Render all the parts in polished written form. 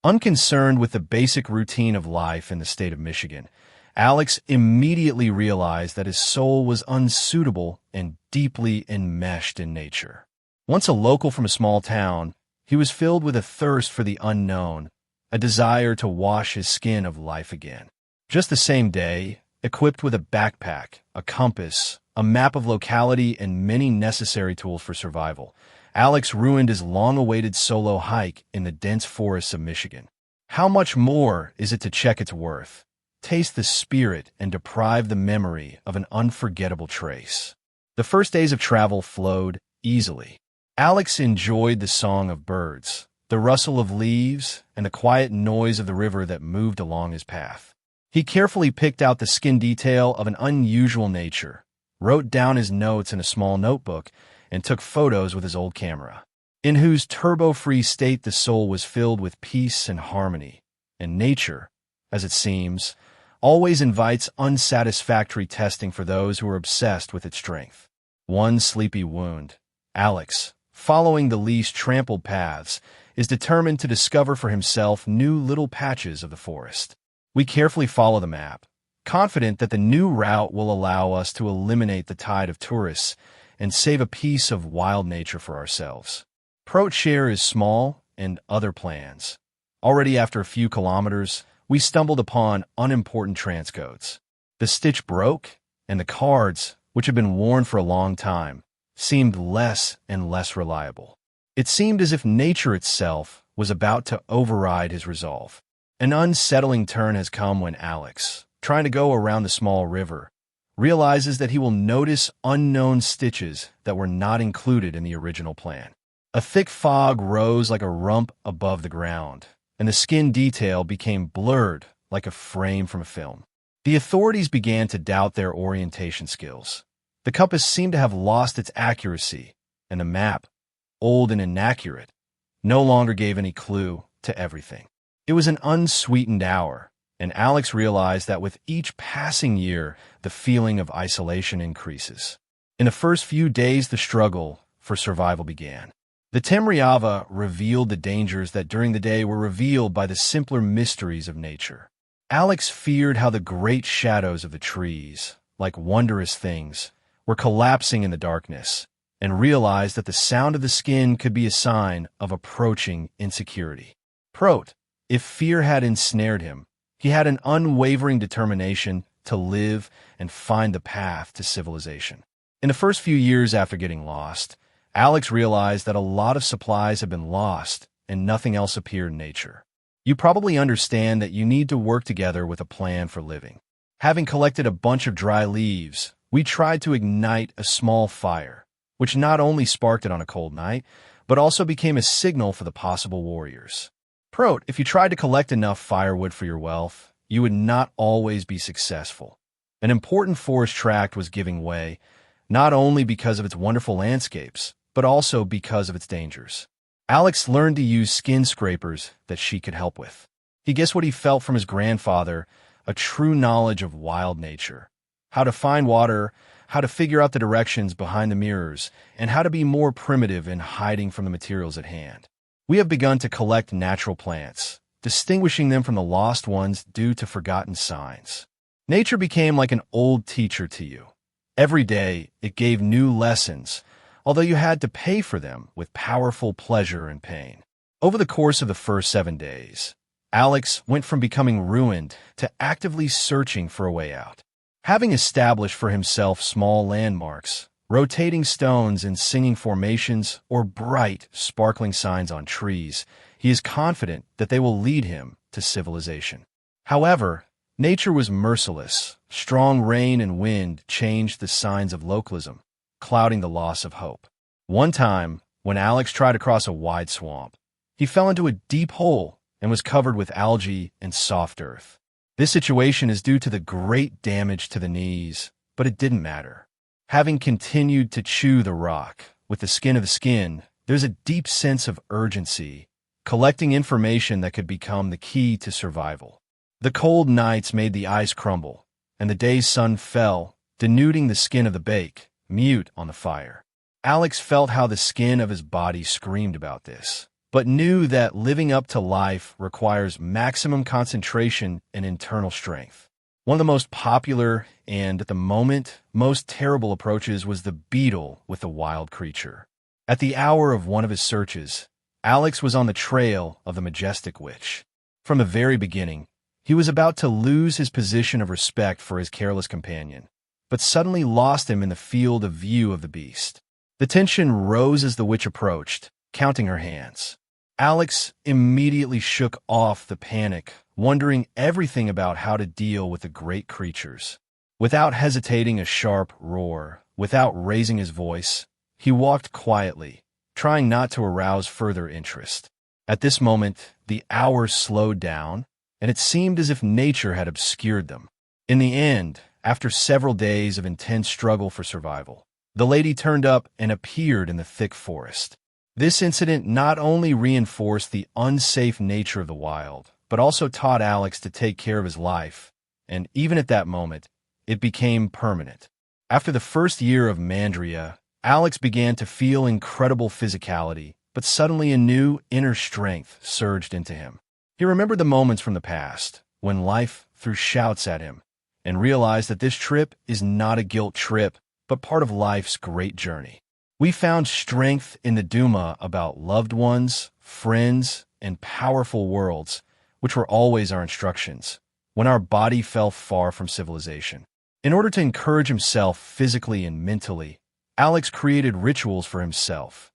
Unconcerned with the basic routine of life in the state of Michigan, Alex immediately realized that his soul was unsuitable and deeply enmeshed in nature. Once a local from a small town, he was filled with a thirst for the unknown, a desire to wash his skin of life again. Just the same day, equipped with a backpack, a compass, a map of locality, and many necessary tools for survival, Alex ruined his long-awaited solo hike in the dense forests of Michigan. How much more is it to check its worth, taste the spirit, and deprive the memory of an unforgettable trace? The first days of travel flowed easily. Alex enjoyed the song of birds, the rustle of leaves, and the quiet noise of the river that moved along his path. He carefully picked out the skin detail of an unusual nature, wrote down his notes in a small notebook, and took photos with his old camera, in whose turbo-free state the soul was filled with peace and harmony. And nature, as it seems, always invites unsatisfactory testing for those who are obsessed with its strength. One sleepy wound, Alex, following the least trampled paths, is determined to discover for himself new little patches of the forest. We carefully follow the map, confident that the new route will allow us to eliminate the tide of tourists and save a piece of wild nature for ourselves. Prote's share is small, and other plans. Already after a few kilometers, we stumbled upon unimportant transcodes. The stitch broke, and the cards, which had been worn for a long time, seemed less and less reliable. It seemed as if nature itself was about to override his resolve. An unsettling turn has come when Alex, trying to go around the small river, realizes that he will notice unknown stitches that were not included in the original plan. A thick fog rose like a rump above the ground, and the skin detail became blurred like a frame from a film. The authorities began to doubt their orientation skills. The compass seemed to have lost its accuracy, and the map, old and inaccurate, no longer gave any clue to everything. It was an unsweetened hour, and Alex realized that with each passing year, the feeling of isolation increases. In the first few days, the struggle for survival began. The Temriava revealed the dangers that during the day were revealed by the simpler mysteries of nature. Alex feared how the great shadows of the trees, like wondrous things, were collapsing in the darkness, and realized that the sound of the skin could be a sign of approaching insecurity. Prot, if fear had ensnared him, he had an unwavering determination to live and find the path to civilization. In the first few years after getting lost, Alex realized that a lot of supplies had been lost and nothing else appeared in nature. You probably understand that you need to work together with a plan for living. Having collected a bunch of dry leaves, we tried to ignite a small fire, which not only sparked it on a cold night, but also became a signal for the possible warriors. Prot, if you tried to collect enough firewood for your wealth, you would not always be successful. An important forest tract was giving way, not only because of its wonderful landscapes, but also because of its dangers. Alex learned to use skin scrapers that she could help with. He guessed what he felt from his grandfather, a true knowledge of wild nature. How to find water, how to figure out the directions behind the mirrors, and how to be more primitive in hiding from the materials at hand. We have begun to collect natural plants, distinguishing them from the lost ones due to forgotten signs. Nature became like an old teacher to you. Every day, it gave new lessons, although you had to pay for them with powerful pleasure and pain. Over the course of the first 7 days, Alex went from becoming ruined to actively searching for a way out. Having established for himself small landmarks, rotating stones in singing formations, or bright, sparkling signs on trees, he is confident that they will lead him to civilization. However, nature was merciless. Strong rain and wind changed the signs of localism, clouding the loss of hope. One time, when Alex tried to cross a wide swamp, he fell into a deep hole and was covered with algae and soft earth. This situation is due to the great damage to the knees, but it didn't matter. Having continued to chew the rock with the skin of the skin, there's a deep sense of urgency, collecting information that could become the key to survival. The cold nights made the ice crumble, and the day's sun fell, denuding the skin of the bake, mute on the fire. Alex felt how the skin of his body screamed about this. but knew that living up to life requires maximum concentration and internal strength. One of the most popular and, at the moment, most terrible approaches was the beetle with the wild creature. At the hour of one of his searches, Alex was on the trail of the majestic witch. From the very beginning, he was about to lose his position of respect for his careless companion, but suddenly lost him in the field of view of the beast. The tension rose as the witch approached, counting her hands. Alex immediately shook off the panic, wondering everything about how to deal with the great creatures. Without hesitating a sharp roar, without raising his voice, he walked quietly, trying not to arouse further interest. At this moment, the hours slowed down, and it seemed as if nature had obscured them. In the end, after several days of intense struggle for survival, the lady turned up and appeared in the thick forest. This incident not only reinforced the unsafe nature of the wild, but also taught Alex to take care of his life, and even at that moment, it became permanent. After the first year of Mandria, Alex began to feel incredible physicality, but suddenly a new inner strength surged into him. He remembered the moments from the past, when life threw shouts at him, and realized that this trip is not a guilt trip, but part of life's great journey. We found strength in the Duma about loved ones, friends, and powerful worlds, which were always our instructions, when our body fell far from civilization. In order to encourage himself physically and mentally, Alex created rituals for himself.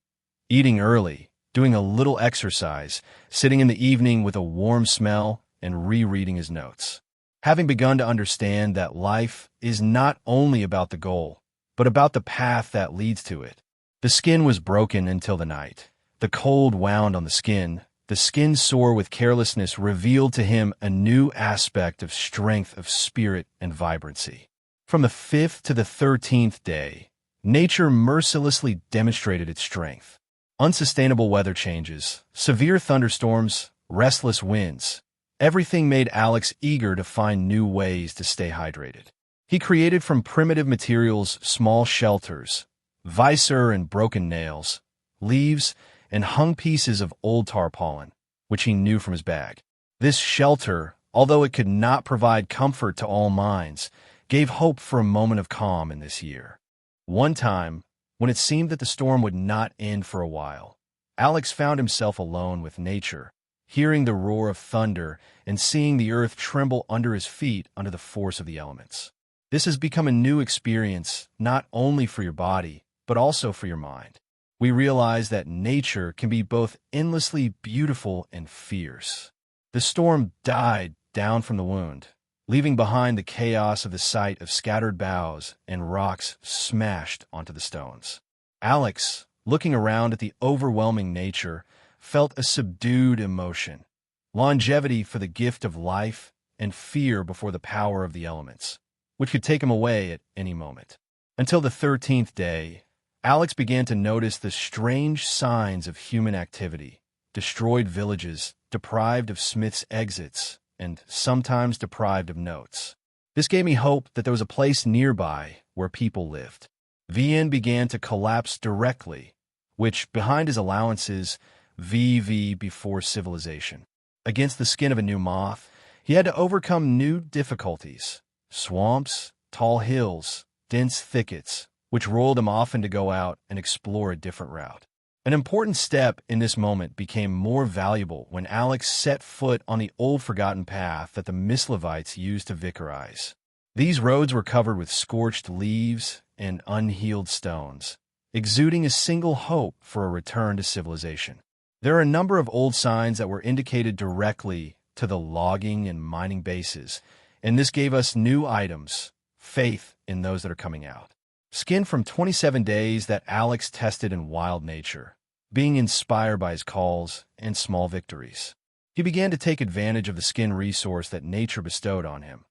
Eating early, doing a little exercise, sitting in the evening with a warm smell, and rereading his notes. Having begun to understand that life is not only about the goal, but about the path that leads to it. The skin was broken until the night. The cold wound on the skin sore with carelessness revealed to him a new aspect of strength of spirit and vibrancy. From the 5th to the 13th day, nature mercilessly demonstrated its strength. Unsustainable weather changes, severe thunderstorms, restless winds, everything made Alex eager to find new ways to stay hydrated. He created from primitive materials small shelters, visor and broken nails, leaves, and hung pieces of old tarpaulin, which he knew from his bag. This shelter, although it could not provide comfort to all minds, gave hope for a moment of calm in this year. One time, when it seemed that the storm would not end for a while, Alex found himself alone with nature, hearing the roar of thunder and seeing the earth tremble under his feet under the force of the elements. This has become a new experience, not only for your body, but also for your mind. We realize that nature can be both endlessly beautiful and fierce. The storm died down from the wound, leaving behind the chaos of the sight of scattered boughs and rocks smashed onto the stones. Alex, looking around at the overwhelming nature, felt a subdued emotion, longevity for the gift of life and fear before the power of the elements, which could take him away at any moment. Until the 13th day, Alex began to notice the strange signs of human activity: destroyed villages, deprived of Smith's exits, and sometimes deprived of notes. This gave me hope that there was a place nearby where people lived. VN began to collapse directly, which, behind his allowances, VV before civilization. Against the skin of a new moth, he had to overcome new difficulties: swamps, tall hills, dense thickets, which rolled him often to go out and explore a different route. An important step in this moment became more valuable when Alex set foot on the old forgotten path that the Mislevites used to vicarize. These roads were covered with scorched leaves and unhealed stones, exuding a single hope for a return to civilization. There are a number of old signs that were indicated directly to the logging and mining bases, and this gave us new items, faith in those that are coming out. Skin from 27 days that Alex tested in wild nature, being inspired by his calls and small victories. He began to take advantage of the skin resource that nature bestowed on him.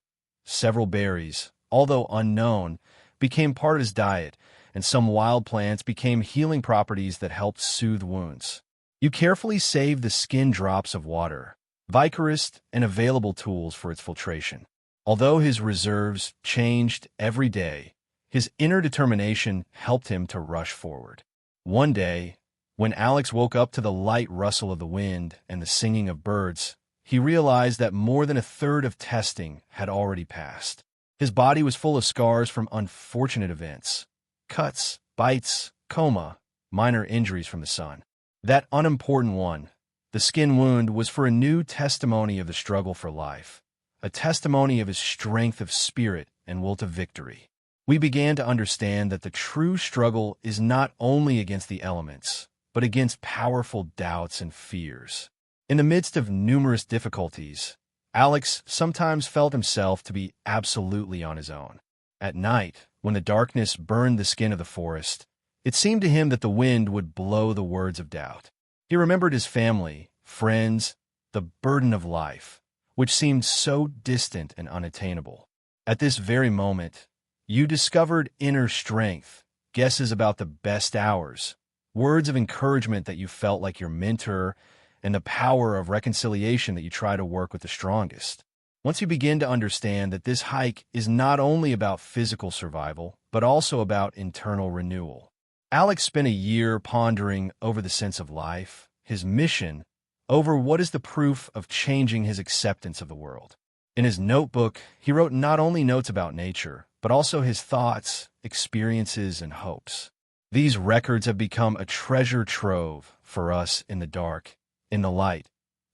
Several berries, although unknown, became part of his diet, and some wild plants became healing properties that helped soothe wounds. You carefully save the skin drops of water, Vicarist, and available tools for its filtration. Although his reserves changed every day, his inner determination helped him to rush forward. One day, When Alex woke up to the light rustle of the wind and the singing of birds, he realized that more than a third of testing had already passed. His body was full of scars from unfortunate events, cuts, bites, coma, minor injuries from the sun. That unimportant one, the skin wound, was for a new testimony of the struggle for life, a testimony of his strength of spirit and will to victory. We began to understand that the true struggle is not only against the elements, but against powerful doubts and fears. In the midst of numerous difficulties, Alex sometimes felt himself to be absolutely on his own. At night, when the darkness burned the skin of the forest, it seemed to him that the wind would blow the words of doubt. He remembered his family, friends, the burden of life, which seemed so distant and unattainable. At this very moment, you discovered inner strength, guesses about the best hours, words of encouragement that you felt like your mentor, and the power of reconciliation that you try to work with the strongest. Once you begin to understand that this hike is not only about physical survival, but also about internal renewal. Alex spent a year pondering over the sense of life, his mission, over what is the proof of changing his acceptance of the world. In his notebook, he wrote not only notes about nature, but also his thoughts, experiences, and hopes. These records have become a treasure trove for us in the dark, in the light,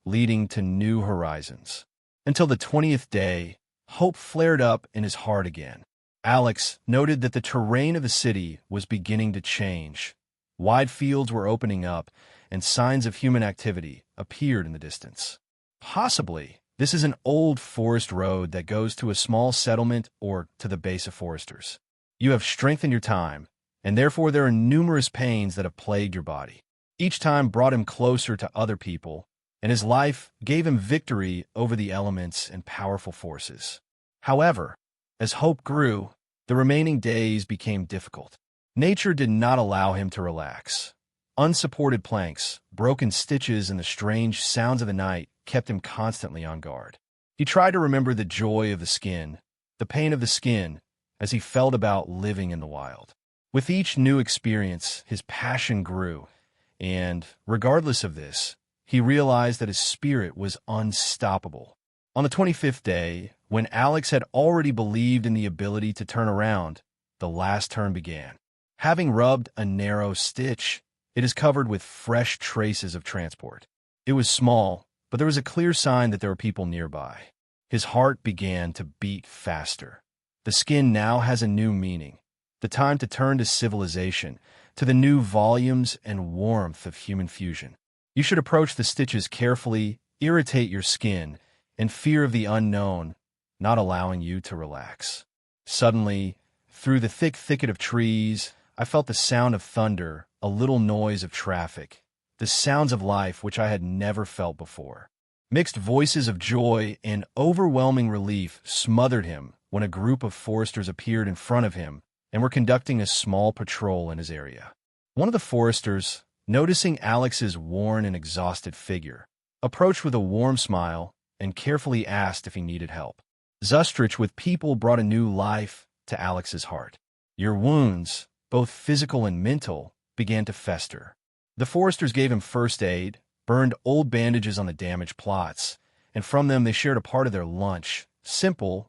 leading to new horizons. Until the 20th day, hope flared up in his heart again. Alex noted that the terrain of the city was beginning to change. Wide fields were opening up, and signs of human activity appeared in the distance. Possibly, this is an old forest road that goes to a small settlement or to the base of foresters. You have strengthened your time, and therefore there are numerous pains that have plagued your body. Each time brought him closer to other people, and his life gave him victory over the elements and powerful forces. However, as hope grew, the remaining days became difficult. Nature did not allow him to relax. Unsupported planks, broken stitches, and the strange sounds of the night kept him constantly on guard. He tried to remember the joy of the skin, the pain of the skin, as he felt about living in the wild. With each new experience, his passion grew, and, regardless of this, he realized that his spirit was unstoppable. On the 25th day, when Alex had already believed in the ability to turn around, the last turn began. Having rubbed a narrow stitch, it is covered with fresh traces of transport. It was small, but there was a clear sign that there were people nearby. His heart began to beat faster. The skin now has a new meaning. The time to turn to civilization, to the new volumes and warmth of human fusion. You should approach the stitches carefully, irritate your skin, and fear of the unknown, not allowing you to relax. Suddenly, through the thick thicket of trees, I felt the sound of thunder, a little noise of traffic, the sounds of life which I had never felt before. Mixed voices of joy and overwhelming relief smothered him when a group of foresters appeared in front of him and were conducting a small patrol in his area. One of the foresters, noticing Alex's worn and exhausted figure, approached with a warm smile and carefully asked if he needed help. Zustrich with people brought a new life to Alex's heart. Your wounds, both physical and mental, began to fester. The foresters gave him first aid, burned old bandages on the damaged plots, and from them they shared a part of their lunch, simple,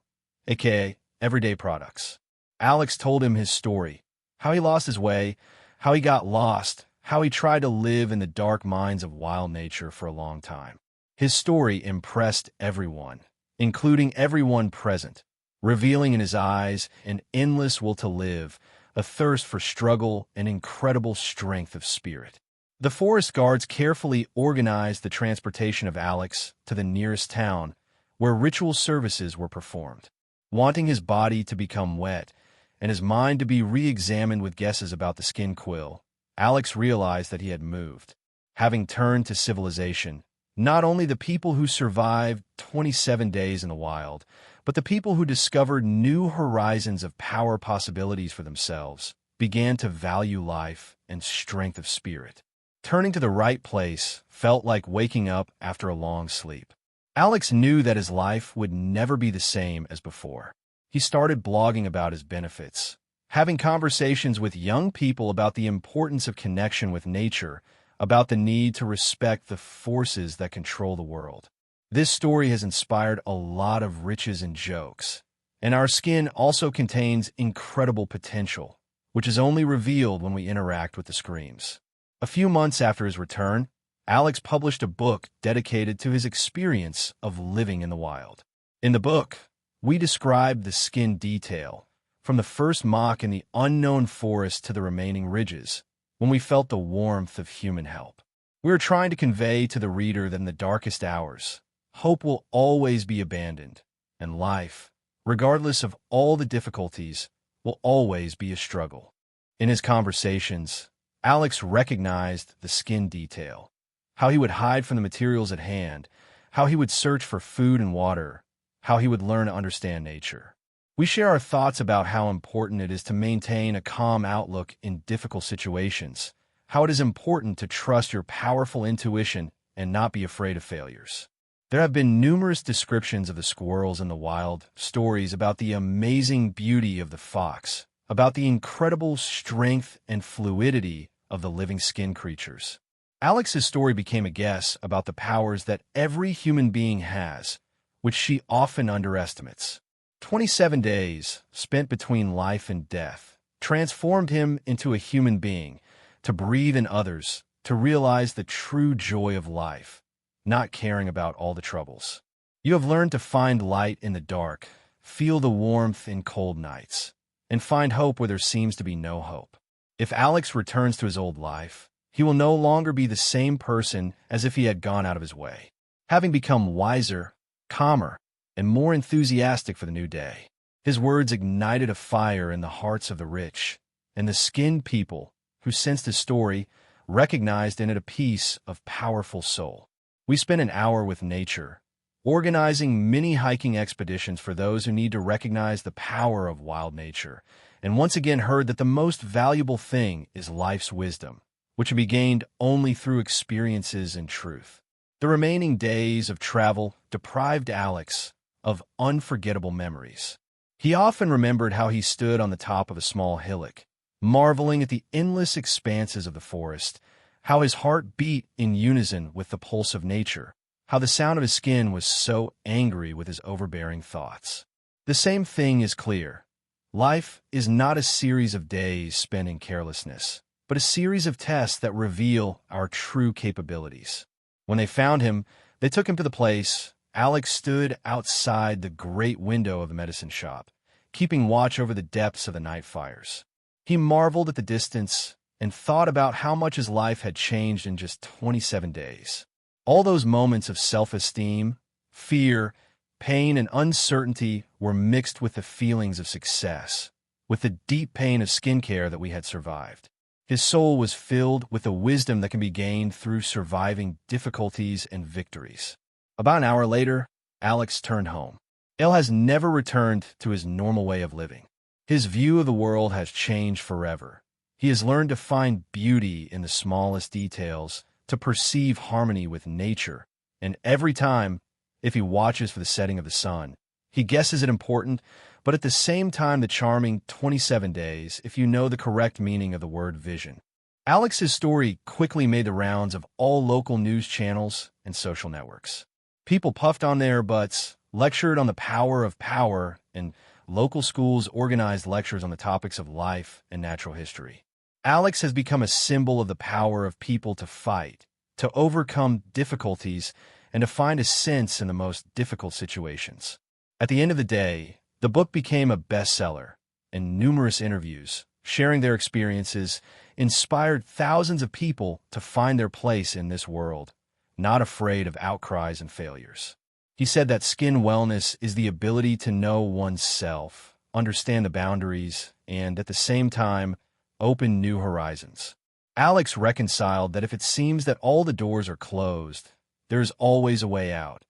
aka everyday products. Alex told him his story, how he lost his way, how he got lost, how he tried to live in the dark mines of wild nature for a long time. His story impressed everyone, including everyone present, revealing in his eyes an endless will to live, a thirst for struggle, and incredible strength of spirit. The forest guards carefully organized the transportation of Alex to the nearest town, where ritual services were performed. Wanting his body to become wet, and his mind to be re-examined with guesses about the skin quill, Alex realized that he had moved. Having turned to civilization, not only the people who survived 27 days in the wild, but the people who discovered new horizons of power possibilities for themselves began to value life and strength of spirit. Turning to the right place felt like waking up after a long sleep. Alex knew that his life would never be the same as before. He started blogging about his benefits, having conversations with young people about the importance of connection with nature, about the need to respect the forces that control the world. This story has inspired a lot of riches and jokes, and our skin also contains incredible potential, which is only revealed when we interact with the screams. A few months after his return, Alex published a book dedicated to his experience of living in the wild. In the book, we describe the skin detail, from the first mock in the unknown forest to the remaining ridges, when we felt the warmth of human help. We are trying to convey to the reader that in the darkest hours, hope will always be abandoned, and life, regardless of all the difficulties, will always be a struggle. In his conversations, Alex recognized the skin detail, how he would hide from the materials at hand, how he would search for food and water, how he would learn to understand nature. We share our thoughts about how important it is to maintain a calm outlook in difficult situations, how it is important to trust your powerful intuition and not be afraid of failures. There have been numerous descriptions of the squirrels in the wild, stories about the amazing beauty of the fox, about the incredible strength and fluidity of the living skin creatures. Alex's story became a guess about the powers that every human being has, which she often underestimates. 27 days spent between life and death transformed him into a human being, to breathe in others, to realize the true joy of life, not caring about all the troubles. You have learned to find light in the dark, feel the warmth in cold nights, and find hope where there seems to be no hope. If Alex returns to his old life, he will no longer be the same person as if he had gone out of his way, having become wiser, calmer, and more enthusiastic for the new day. His words ignited a fire in the hearts of the rich, and the skinned people, who sensed his story, recognized in it a piece of powerful soul. We spent an hour with nature, organizing mini hiking expeditions for those who need to recognize the power of wild nature, and once again heard that the most valuable thing is life's wisdom, which can be gained only through experiences and truth. The remaining days of travel deprived Alex of unforgettable memories. He often remembered how he stood on the top of a small hillock, marveling at the endless expanses of the forest, how his heart beat in unison with the pulse of nature, how the sound of his skin was so angry with his overbearing thoughts. The same thing is clear. Life is not a series of days spent in carelessness, but a series of tests that reveal our true capabilities. When they found him, they took him to the place. Alex stood outside the great window of the medicine shop, keeping watch over the depths of the night fires. He marveled at the distance and thought about how much his life had changed in just 27 days. All those moments of self-esteem, fear, pain, and uncertainty were mixed with the feelings of success, with the deep pain of skincare that we had survived. His soul was filled with the wisdom that can be gained through surviving difficulties and victories. About an hour later, Alex turned home. El has never returned to his normal way of living. His view of the world has changed forever. He has learned to find beauty in the smallest details, to perceive harmony with nature, and every time, if he watches for the setting of the sun, he guesses it important, but at the same time the charming 27 days, if you know the correct meaning of the word vision. Alex's story quickly made the rounds of all local news channels and social networks. People puffed on their butts, lectured on the power of power, and local schools organized lectures on the topics of life and natural history. Alex has become a symbol of the power of people to fight, to overcome difficulties, and to find a sense in the most difficult situations. At the end of the day, the book became a bestseller, and numerous interviews, sharing their experiences, inspired thousands of people to find their place in this world, not afraid of outcries and failures. He said that skin wellness is the ability to know oneself, understand the boundaries, and at the same time, open new horizons. Alex reconciled that if it seems that all the doors are closed, there is always a way out.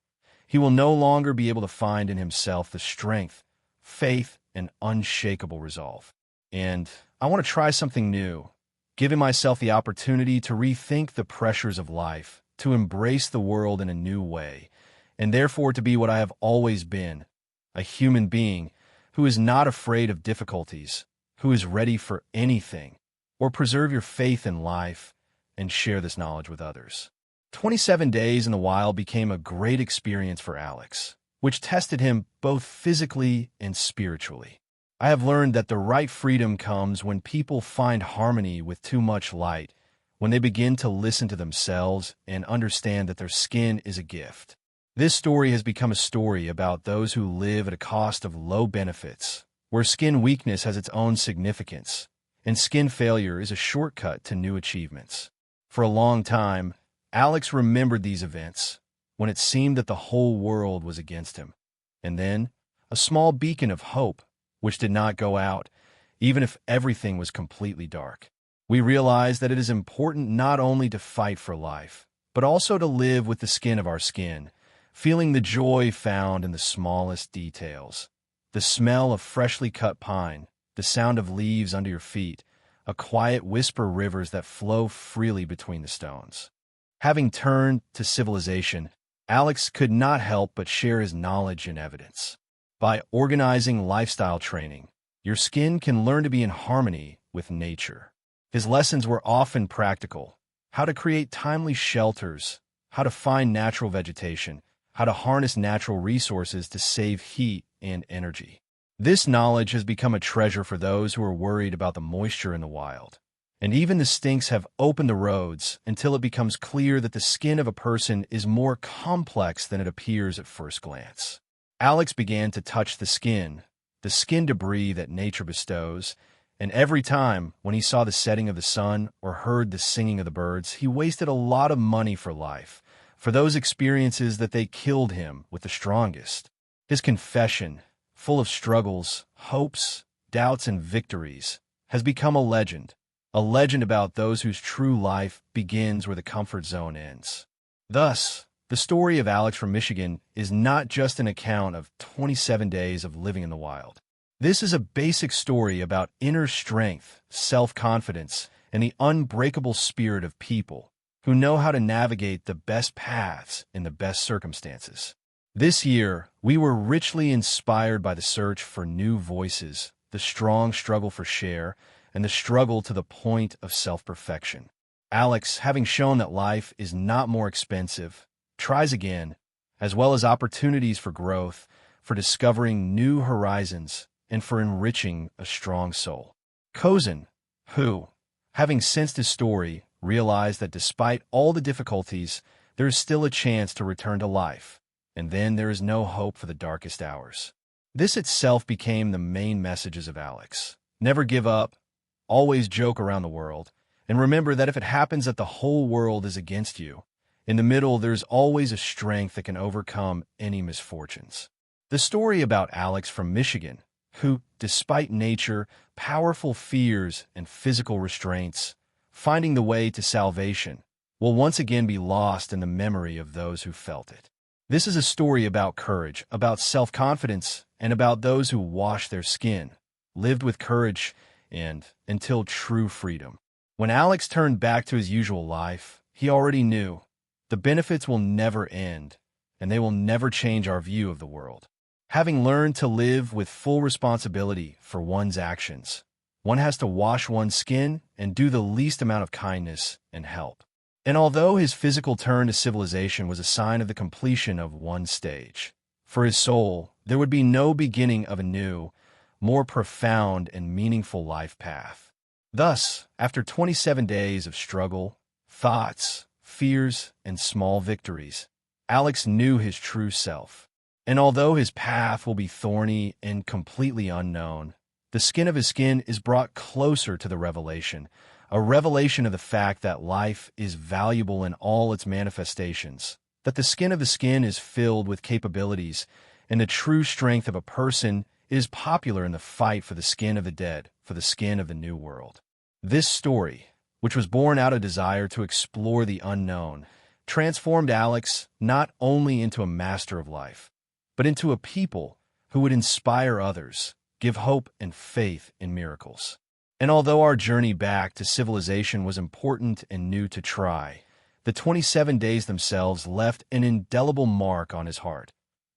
He will no longer be able to find in himself the strength, faith, and unshakable resolve. And I want to try something new, giving myself the opportunity to rethink the pressures of life, to embrace the world in a new way, and therefore to be what I have always been, a human being who is not afraid of difficulties, who is ready for anything, or preserve your faith in life, and share this knowledge with others. 27 days in the wild became a great experience for Alex, which tested him both physically and spiritually. I have learned that the right freedom comes when people find harmony with too much light, when they begin to listen to themselves and understand that their skin is a gift. This story has become a story about those who live at a cost of low benefits, where skin weakness has its own significance, and skin failure is a shortcut to new achievements. For a long time, Alex remembered these events when it seemed that the whole world was against him. And then, a small beacon of hope, which did not go out, even if everything was completely dark. We realized that it is important not only to fight for life, but also to live with the skin of our skin, feeling the joy found in the smallest details. The smell of freshly cut pine, the sound of leaves under your feet, a quiet whisper rivers that flow freely between the stones. Having turned to civilization, Alex could not help but share his knowledge and evidence. By organizing lifestyle training, your skin can learn to be in harmony with nature. His lessons were often practical: how to create timely shelters, how to find natural vegetation, how to harness natural resources to save heat and energy. This knowledge has become a treasure for those who are worried about the moisture in the wild. And even the stinks have opened the roads until it becomes clear that the skin of a person is more complex than it appears at first glance. Alex began to touch the skin debris that nature bestows, and every time when he saw the setting of the sun or heard the singing of the birds, he wasted a lot of money for life, for those experiences that they killed him with the strongest. His confession, full of struggles, hopes, doubts, and victories, has become a legend about those whose true life begins where the comfort zone ends. Thus, the story of Alex from Michigan is not just an account of 27 days of living in the wild. This is a basic story about inner strength, self-confidence, and the unbreakable spirit of people who know how to navigate the best paths in the best circumstances. This year, we were richly inspired by the search for new voices, the strong struggle for share, and the struggle to the point of self-perfection. Alex, having shown that life is not more expensive, tries again, as well as opportunities for growth, for discovering new horizons, and for enriching a strong soul. Kozin, who, having sensed his story, realized that despite all the difficulties, there is still a chance to return to life, and then there is no hope for the darkest hours. This itself became the main messages of Alex. Never give up, always joke around the world, and remember that if it happens that the whole world is against you, in the middle there's always a strength that can overcome any misfortunes. The story about Alex from Michigan, who, despite nature, powerful fears, and physical restraints, finding the way to salvation, will once again be lost in the memory of those who felt it. This is a story about courage, about self-confidence, and about those who washed their skin, lived with courage, and until true freedom. When Alex turned back to his usual life, he already knew the benefits will never end, and they will never change our view of the world. Having learned to live with full responsibility for one's actions, one has to wash one's skin and do the least amount of kindness and help. And although his physical turn to civilization was a sign of the completion of one stage, for his soul, there would be no beginning of a new, more profound and meaningful life path. Thus, after 27 days of struggle, thoughts, fears, and small victories, Alex knew his true self. And although his path will be thorny and completely unknown, the skin of his skin is brought closer to the revelation, a revelation of the fact that life is valuable in all its manifestations, that the skin of the skin is filled with capabilities, and the true strength of a person is popular in the fight for the skin of the dead, for the skin of the new world. This story, which was born out of desire to explore the unknown, transformed Alex not only into a master of life, but into a people who would inspire others, give hope and faith in miracles. And although our journey back to civilization was important and new to try, the 27 days themselves left an indelible mark on his heart,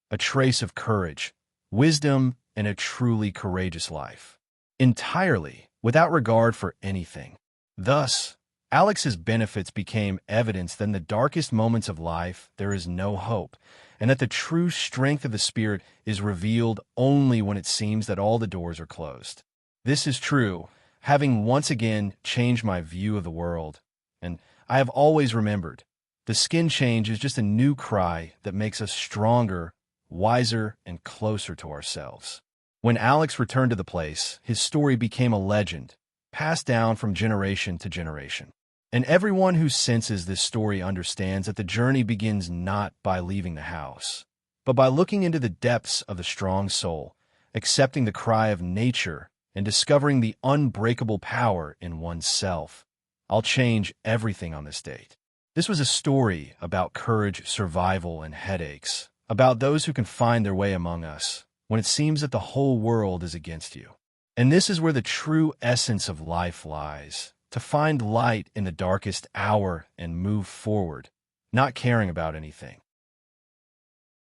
a trace of courage, wisdom, and a truly courageous life, entirely without regard for anything. Thus, Alex's benefits became evidence that in the darkest moments of life, there is no hope, and that the true strength of the spirit is revealed only when it seems that all the doors are closed. This is true, having once again changed my view of the world, and I have always remembered, the skin change is just a new cry that makes us stronger, wiser, and closer to ourselves. When Alex returned to the place, his story became a legend, passed down from generation to generation. And everyone who senses this story understands that the journey begins not by leaving the house, but by looking into the depths of the strong soul, accepting the cry of nature, and discovering the unbreakable power in oneself. I'll change everything on this date. This was a story about courage, survival, and headaches, about those who can find their way among us when it seems that the whole world is against you. And this is where the true essence of life lies. To find light in the darkest hour and move forward, not caring about anything.